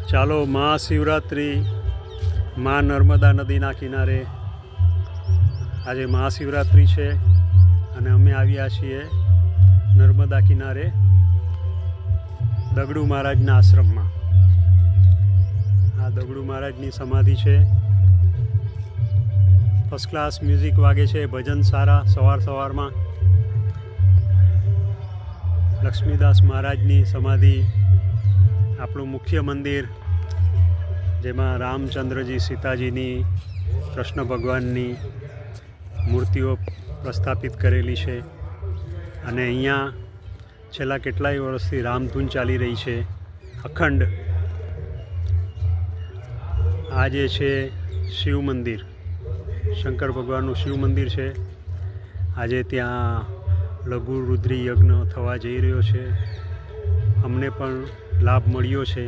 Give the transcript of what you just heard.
ચાલો મહાશિવરાત્રિ મા નર્મદા નદીના કિનારે આજે મહાશિવરાત્રિ છે અને અમે આવ્યા છીએ નર્મદા કિનારે દગડુ મહારાજના આશ્રમમાં. આ દગડુ મહારાજની સમાધિ છે. ફર્સ્ટ ક્લાસ મ્યુઝિક વાગે છે, ભજન સારા સવારમાં. લક્ષ્મીદાસ મહારાજની સમાધિ, આપણું મુખ્ય મંદિર જેમાં રામચંદ્રજી, સીતાજીની, કૃષ્ણ ભગવાનની મૂર્તિઓ પ્રસ્થાપિત કરેલી છે. અને અહીંયા છેલ્લા કેટલાય વર્ષથી રામધૂન ચાલી રહી છે અખંડ. આ જે છે શિવ મંદિર, શંકર ભગવાનનું શિવ મંદિર છે. આજે ત્યાં લઘુ રુદ્રી યજ્ઞ થવા જઈ રહ્યો છે. અમને પણ લાભ મળ્યો છે.